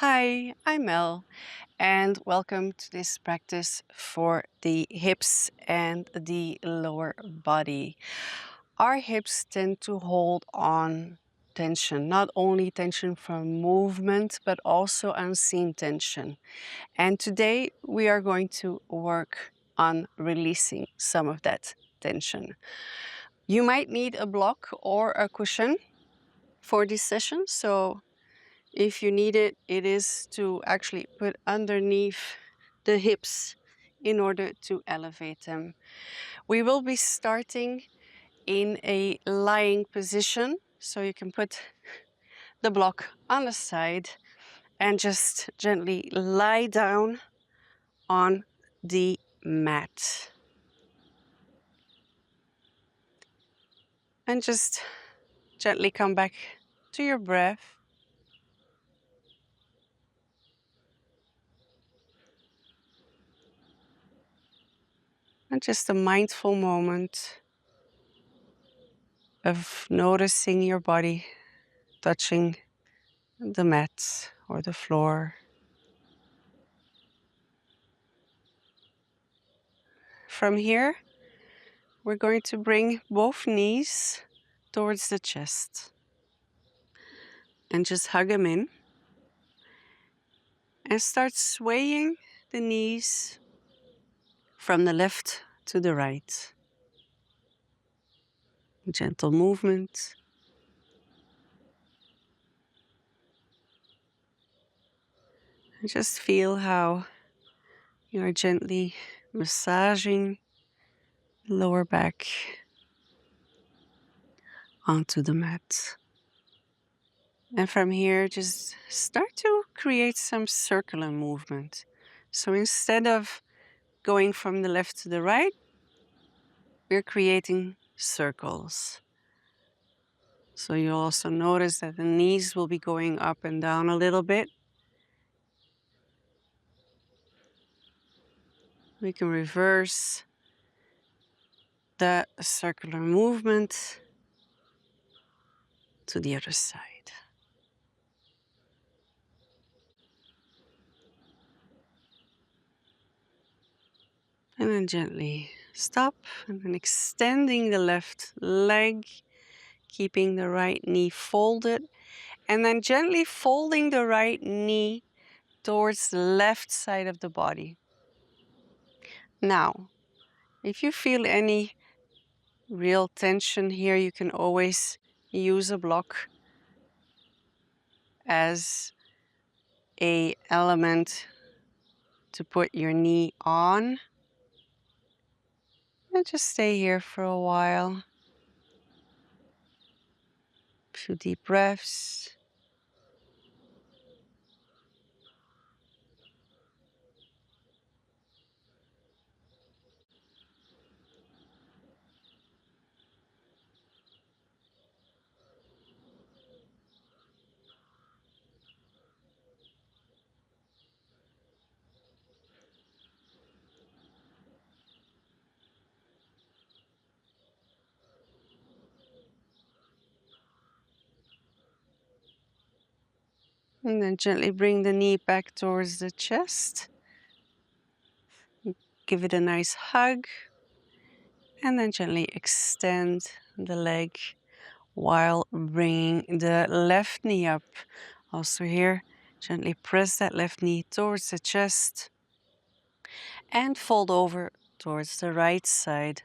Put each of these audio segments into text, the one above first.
Hi, I'm Mel, and welcome to this practice for the hips and the lower body. Our hips tend to hold on tension, not only tension from movement, but also unseen tension. And today we are going to work on releasing some of that tension. You might need a block or a cushion for this session, so if you need it, it is to actually put underneath the hips in order to elevate them. We will be starting in a lying position, so you can put the block on the side and just gently lie down on the mat. And just gently come back to your breath. And just a mindful moment of noticing your body touching the mat or the floor. From here, we're going to bring both knees towards the chest and just hug them in and start swaying the knees from the left to the right. Gentle movement. And just feel how you are gently massaging the lower back onto the mat. And from here, just start to create some circular movement. So instead of going from the left to the right, we're creating circles. So you'll also notice that the knees will be going up and down a little bit. We can reverse the circular movement to the other side. And then gently stop, and then extending the left leg, keeping the right knee folded, and then gently folding the right knee towards the left side of the body. Now, if you feel any real tension here, you can always use a block as an element to put your knee on. And just stay here for a while. A few deep breaths. And then gently bring the knee back towards the chest. Give it a nice hug. And then gently extend the leg while bringing the left knee up. Also here, gently press that left knee towards the chest and fold over towards the right side.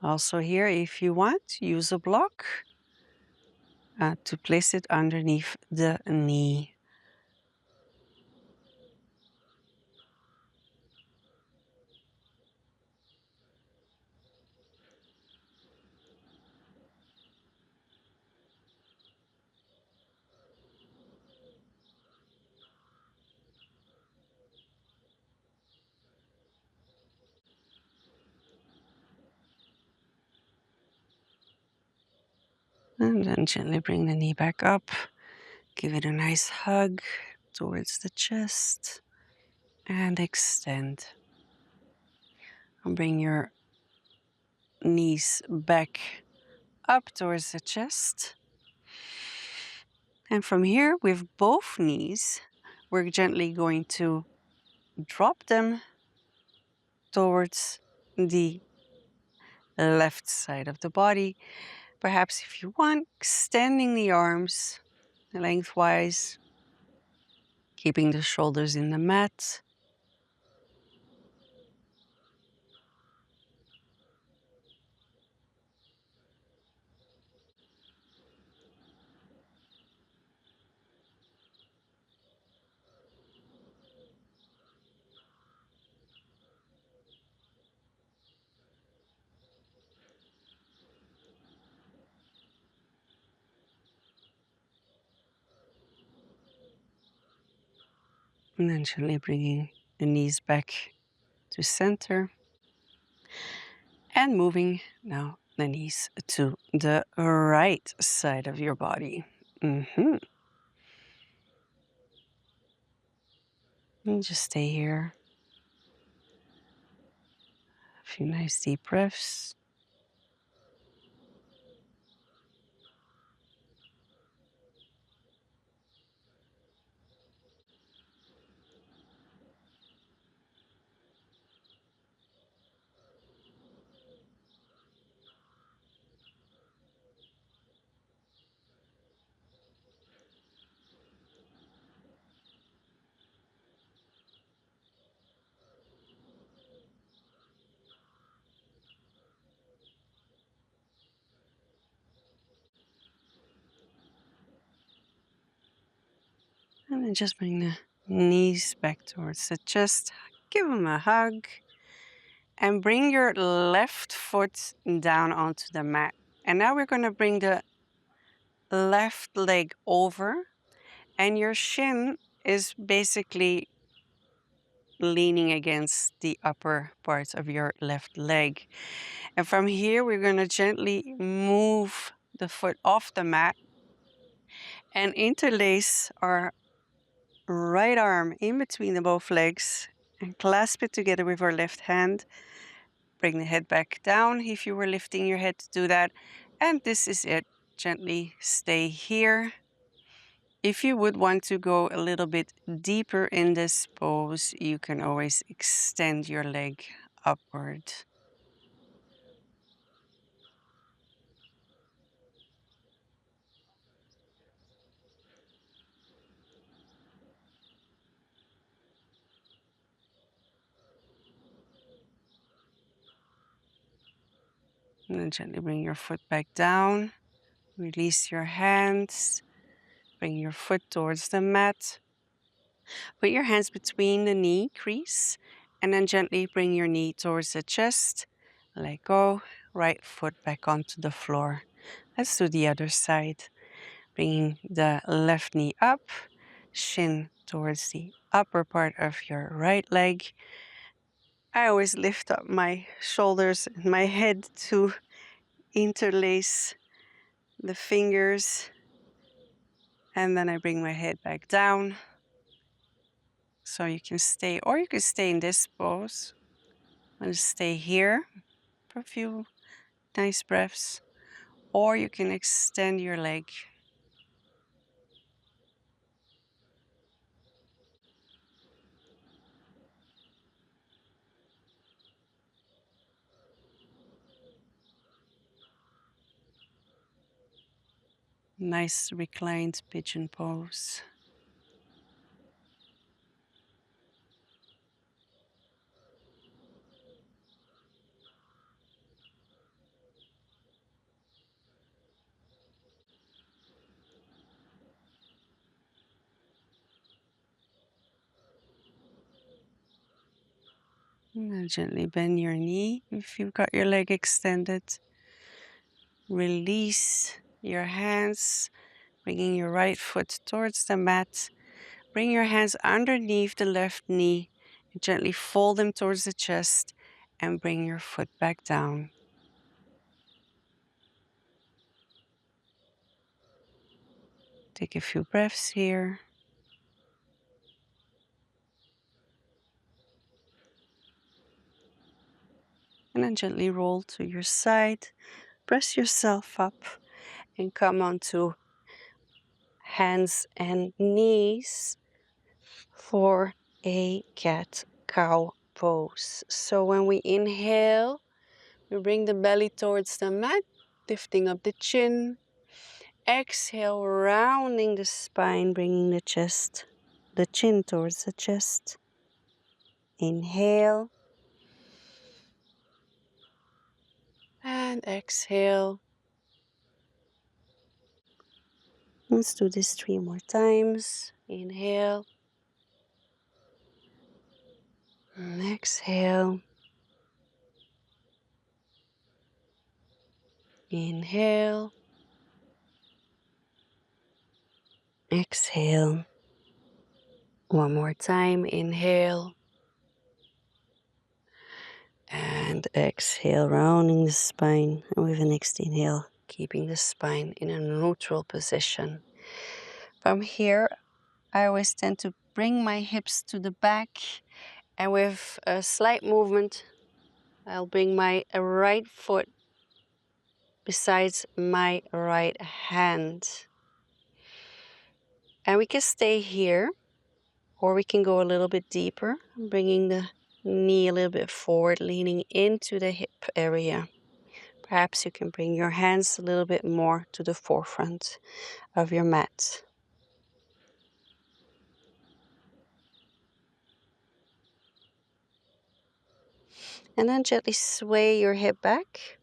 Also here, if you want, use a block to place it underneath the knee. And then gently bring the knee back up. Give it a nice hug towards the chest and extend. And bring your knees back up towards the chest. And from here, with both knees, we're gently going to drop them towards the left side of the body. Perhaps if you want, extending the arms lengthwise, keeping the shoulders in the mat. And then gently bringing the knees back to center. And moving now the knees to the right side of your body. And just stay here. A few nice deep breaths. And then just bring the knees back towards the chest. Give them a hug. And bring your left foot down onto the mat. And now we're going to bring the left leg over. And your shin is basically leaning against the upper parts of your left leg. And from here, we're going to gently move the foot off the mat and interlace our right arm in between the both legs and clasp it together with our left hand. Bring the head back down if you were lifting your head to do that. And this is it. Gently stay here. If you would want to go a little bit deeper in this pose, you can always extend your leg upward. And then gently bring your foot back down. Release your hands. Bring your foot towards the mat. Put your hands between the knee crease and then gently bring your knee towards the chest. Let go. Right foot back onto the floor. Let's do the other side. Bringing the left knee up, shin towards the upper part of your right leg. I always lift up my shoulders and my head to interlace the fingers. And then I bring my head back down. So you can stay, or you can stay in this pose. And stay here for a few nice breaths. Or you can extend your leg. Nice reclined pigeon pose. And then gently bend your knee if you've got your leg extended. Release your hands, bringing your right foot towards the mat. Bring your hands underneath the left knee and gently fold them towards the chest and bring your foot back down. Take a few breaths here. And then gently roll to your side. Press yourself up and come onto hands and knees for a cat-cow pose. So when we inhale, we bring the belly towards the mat, lifting up the chin. Exhale, rounding the spine, bringing the chin towards the chest. Inhale. And exhale. Let's do this 3 more times. Inhale. And exhale. Inhale. Exhale. One more time. Inhale. And exhale, rounding the spine. And with the next inhale, keeping the spine in a neutral position. From here, I always tend to bring my hips to the back. And with a slight movement, I'll bring my right foot besides my right hand. And we can stay here, or we can go a little bit deeper, bringing the knee a little bit forward, leaning into the hip area. Perhaps you can bring your hands a little bit more to the forefront of your mat. And then gently sway your hip back,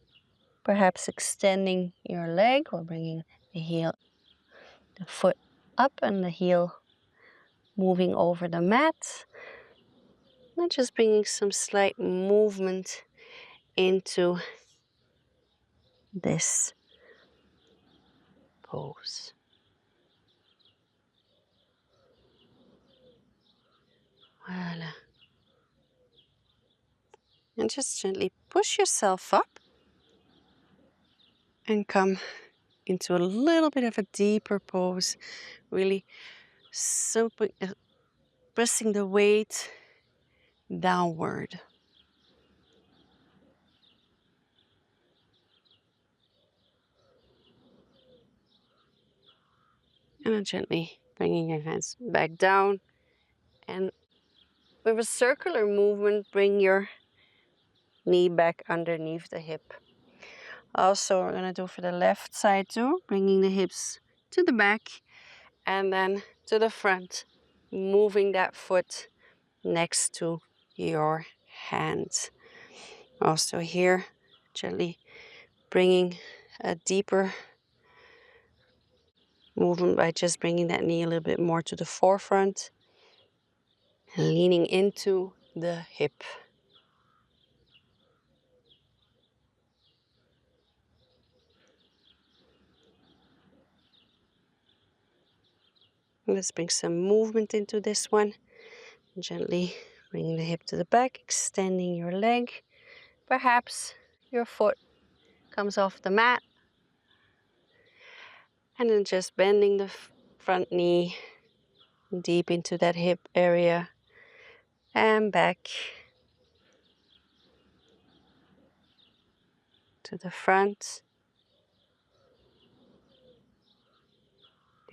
perhaps extending your leg or bringing the foot up and the heel moving over the mat. And just bringing some slight movement into this pose. Voila. And just gently push yourself up and come into a little bit of a deeper pose. Really pressing the weight downward. And then gently bringing your hands back down. And with a circular movement, bring your knee back underneath the hip. Also, we're going to do for the left side too, bringing the hips to the back and then to the front, moving that foot next to your hand. Also here, gently bringing a deeper movement by just bringing that knee a little bit more to the forefront and leaning into the hip. Let's bring some movement into this one. Gently bringing the hip to the back, extending your leg. Perhaps your foot comes off the mat. And then just bending the front knee deep into that hip area and back to the front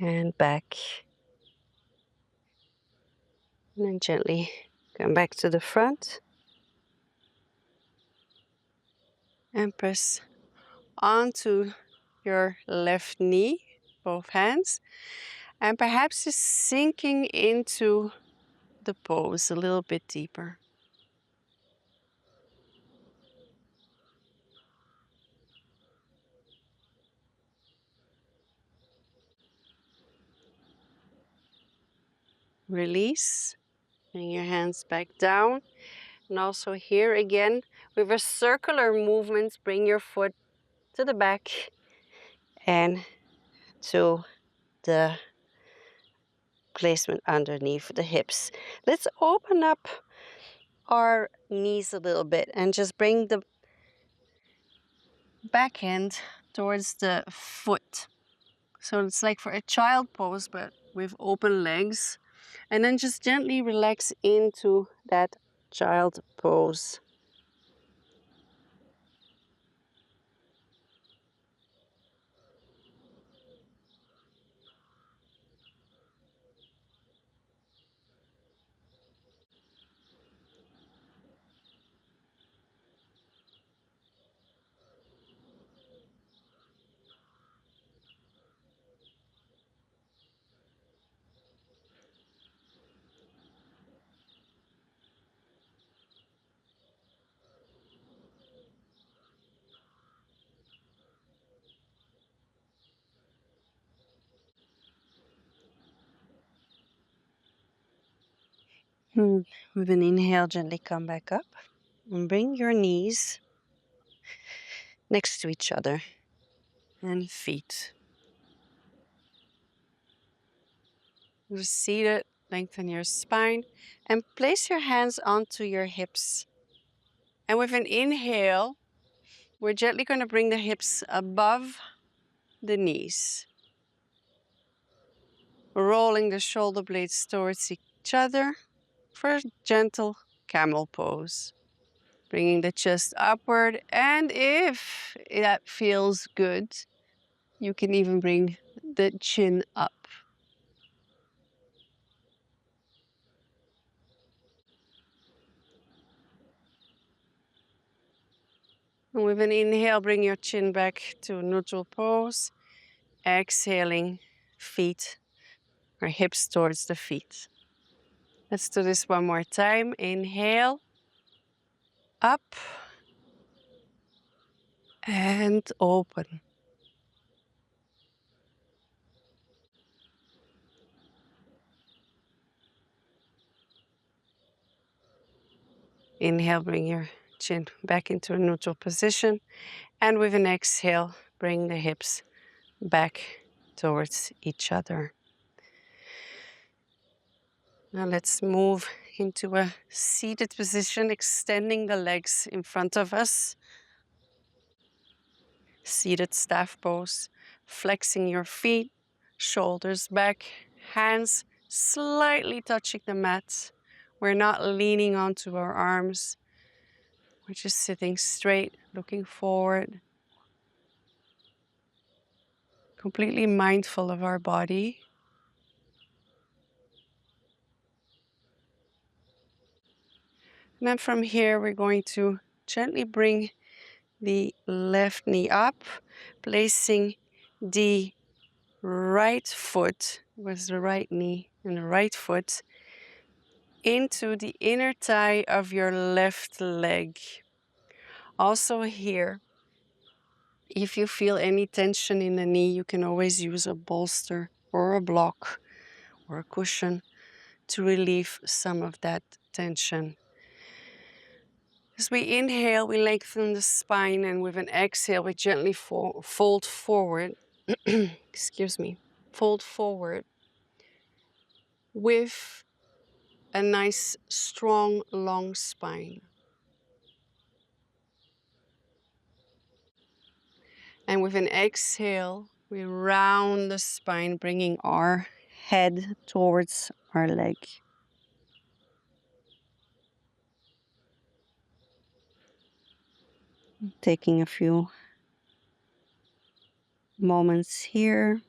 and back. And then gently come back to the front and press onto your left knee, both hands, and perhaps just sinking into the pose a little bit deeper. Release, bring your hands back down. And also here again, with a circular movement, bring your foot to the back and to the placement underneath the hips. Let's open up our knees a little bit and just bring the back hand towards the foot. So it's like for a child pose, but with open legs. And then just gently relax into that child pose. With an inhale, gently come back up and bring your knees next to each other and feet. You're seated, lengthen your spine and place your hands onto your hips. And with an inhale, we're gently going to bring the hips above the knees, rolling the shoulder blades towards each other for a gentle camel pose. Bringing the chest upward, and if that feels good, you can even bring the chin up. And with an inhale, bring your chin back to neutral pose. Exhaling, feet or hips towards the feet. Let's do this one more time. Inhale, up and open. Inhale, bring your chin back into a neutral position. And with an exhale, bring the hips back towards each other. Now let's move into a seated position, extending the legs in front of us. Seated staff pose, flexing your feet, shoulders back, hands slightly touching the mat. We're not leaning onto our arms. We're just sitting straight, looking forward, completely mindful of our body. And then from here, we're going to gently bring the left knee up, placing the right foot with the right knee and the right foot into the inner thigh of your left leg. Also here, if you feel any tension in the knee, you can always use a bolster or a block or a cushion to relieve some of that tension. As we inhale, we lengthen the spine, and with an exhale, we gently fold forward. Excuse me. Fold forward with a nice, strong, long spine. And with an exhale, we round the spine, bringing our head towards our leg. Taking a few moments here.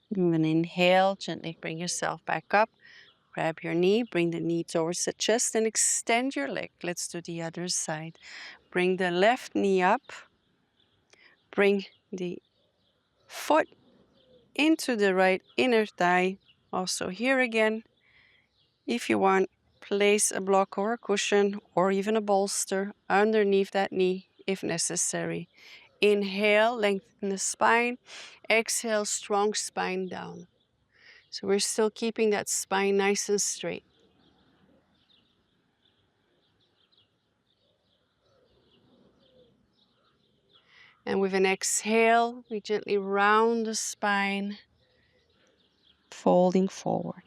With an inhale, gently bring yourself back up. Grab your knee, bring the knee towards the chest and extend your leg. Let's do the other side. Bring the left knee up. Bring the foot into the right inner thigh. Also here again, if you want, place a block or a cushion or even a bolster underneath that knee if necessary. Inhale, lengthen the spine. Exhale, strong spine down. So we're still keeping that spine nice and straight. And with an exhale, we gently round the spine, folding forward.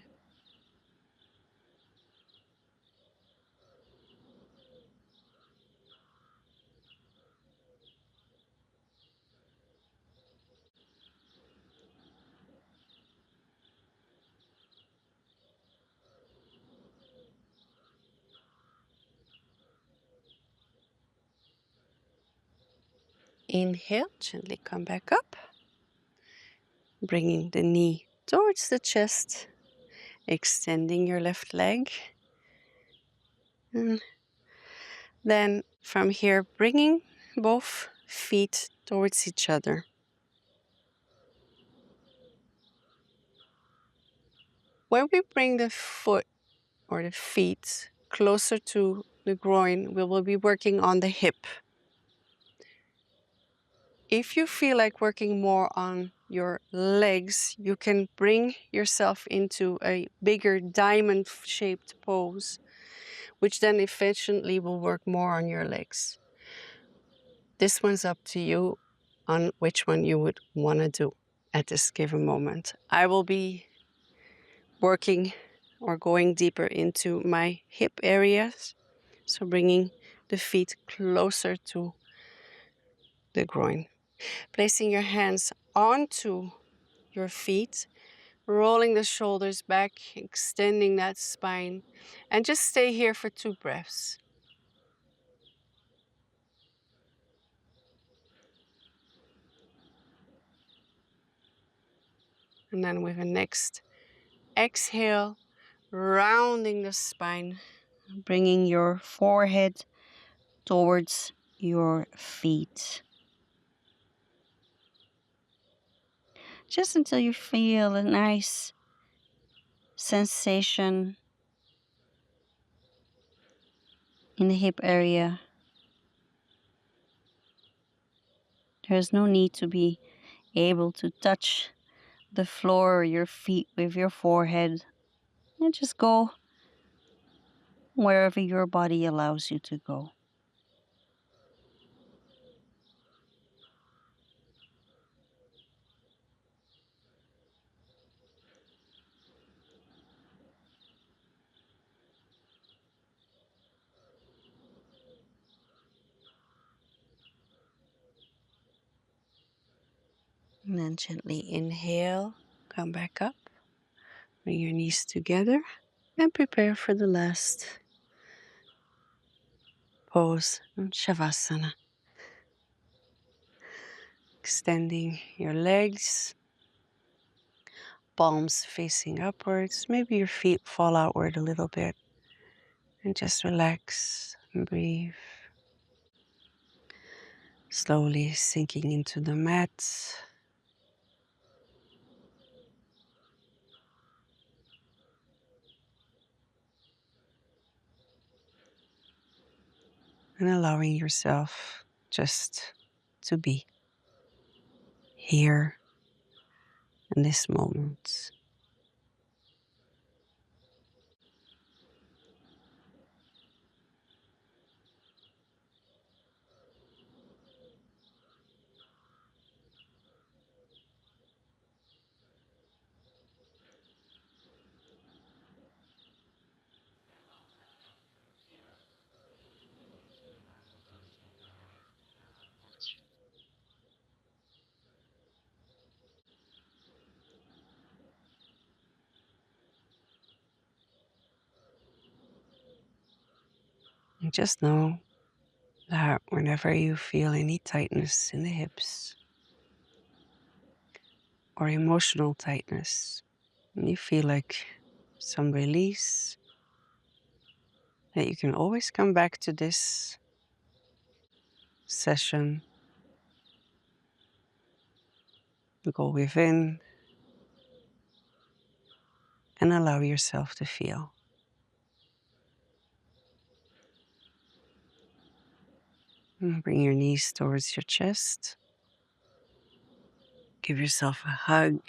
Inhale, gently come back up, bringing the knee towards the chest, extending your left leg. And then from here, bringing both feet towards each other. When we bring the foot or the feet closer to the groin, we will be working on the hip. If you feel like working more on your legs, you can bring yourself into a bigger diamond-shaped pose, which then efficiently will work more on your legs. This one's up to you on which one you would want to do at this given moment. I will be working or going deeper into my hip areas, so bringing the feet closer to the groin. Placing your hands onto your feet, rolling the shoulders back, extending that spine, and just stay here for 2 breaths. And then with the next exhale, rounding the spine, bringing your forehead towards your feet. Just until you feel a nice sensation in the hip area. There's no need to be able to touch the floor or your feet with your forehead. And just go wherever your body allows you to go. And then gently inhale, come back up, bring your knees together, and prepare for the last pose, Shavasana. Extending your legs, palms facing upwards. Maybe your feet fall outward a little bit. And just relax and breathe. Slowly sinking into the mat. And allowing yourself just to be here in this moment. And just know that whenever you feel any tightness in the hips or emotional tightness, and you feel like some release, that you can always come back to this session, go within, and allow yourself to feel. And bring your knees towards your chest. Give yourself a hug.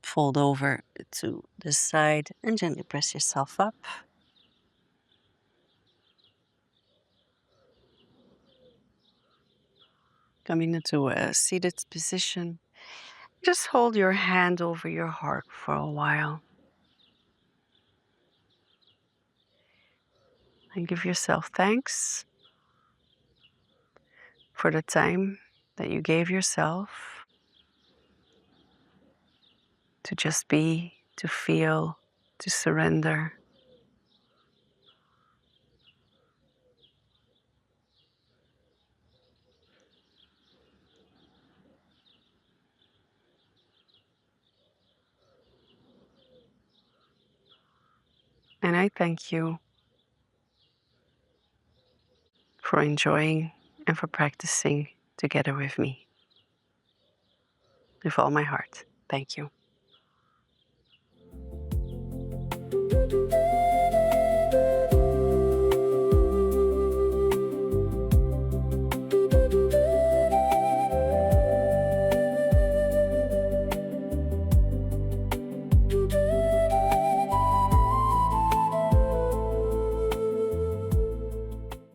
Fold over to the side and gently press yourself up. Coming into a seated position. Just hold your hand over your heart for a while. And give yourself thanks for the time that you gave yourself to just be, to feel, to surrender. And I thank you for enjoying and for practicing together with me. With all my heart. Thank you.